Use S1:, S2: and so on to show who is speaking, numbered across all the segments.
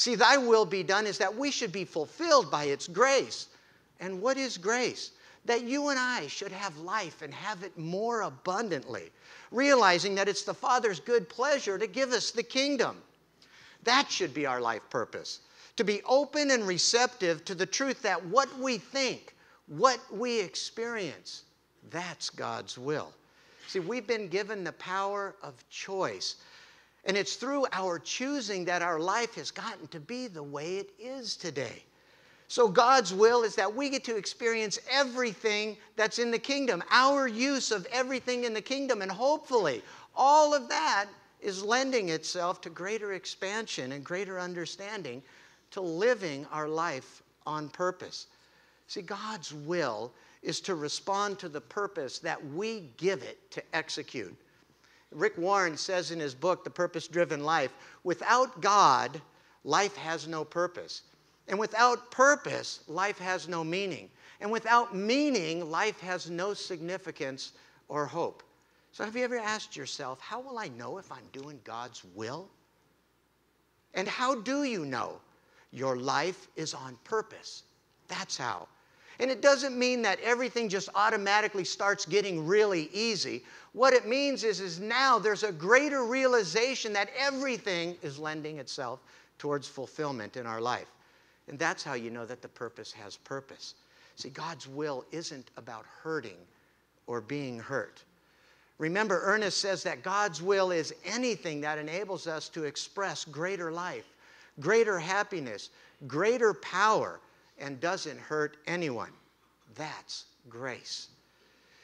S1: See, thy will be done is that we should be fulfilled by its grace. And what is grace? That you and I should have life and have it more abundantly, realizing that it's the Father's good pleasure to give us the kingdom. That should be our life purpose, to be open and receptive to the truth that what we think, what we experience, that's God's will. See, we've been given the power of choice, and it's through our choosing that our life has gotten to be the way it is today. So God's will is that we get to experience everything that's in the kingdom, our use of everything in the kingdom, and hopefully all of that is lending itself to greater expansion and greater understanding, to living our life on purpose. See, God's will is to respond to the purpose that we give it to execute. Rick Warren says in his book, The Purpose-Driven Life, without God, life has no purpose. And without purpose, life has no meaning. And without meaning, life has no significance or hope. So have you ever asked yourself, how will I know if I'm doing God's will? And how do you know? Your life is on purpose. That's how. And it doesn't mean that everything just automatically starts getting really easy. What it means is now there's a greater realization that everything is lending itself towards fulfillment in our life. And that's how you know that the purpose has purpose. See, God's will isn't about hurting or being hurt. Remember, Ernest says that God's will is anything that enables us to express greater life, greater happiness, greater power, and doesn't hurt anyone. That's grace.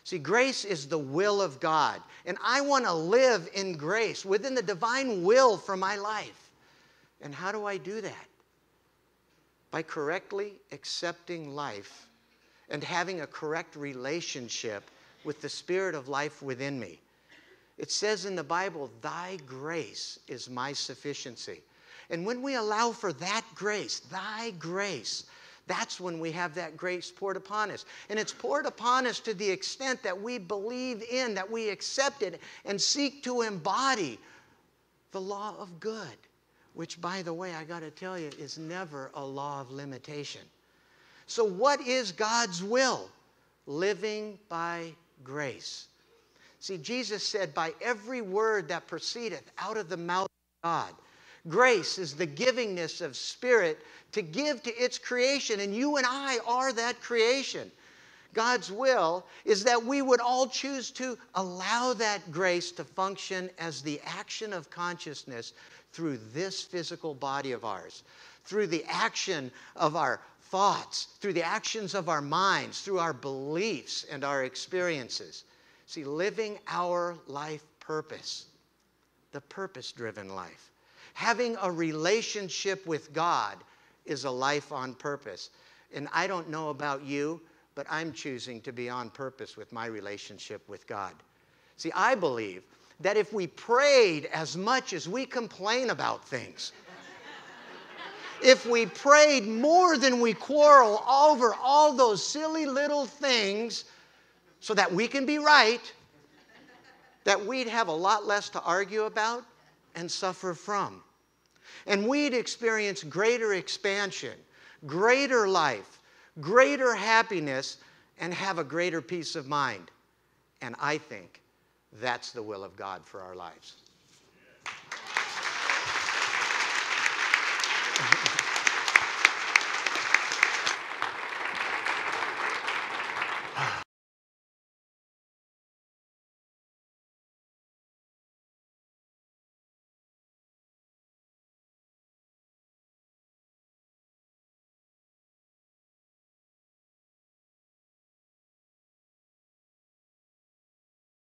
S1: See, grace is the will of God, and I want to live in grace within the divine will for my life. And how do I do that? By correctly accepting life and having a correct relationship with the Spirit of life within me. It says in the Bible, thy grace is my sufficiency. And when we allow for that grace, thy grace, that's when we have that grace poured upon us. And it's poured upon us to the extent that we believe in, that we accept it and seek to embody the law of good, which, by the way, I got to tell you, is never a law of limitation. So what is God's will? Living by grace. See, Jesus said, by every word that proceedeth out of the mouth of God. Grace is the givingness of Spirit to give to its creation, and you and I are that creation. God's will is that we would all choose to allow that grace to function as the action of consciousness through this physical body of ours, through the action of our thoughts, through the actions of our minds, through our beliefs and our experiences. See, living our life purpose, the purpose-driven life. Having a relationship with God is a life on purpose. And I don't know about you, but I'm choosing to be on purpose with my relationship with God. See, I believe that if we prayed as much as we complain about things, if we prayed more than we quarrel over all those silly little things so that we can be right, that we'd have a lot less to argue about and suffer from. And we'd experience greater expansion, greater life, greater happiness, and have a greater peace of mind. And I think that's the will of God for our lives.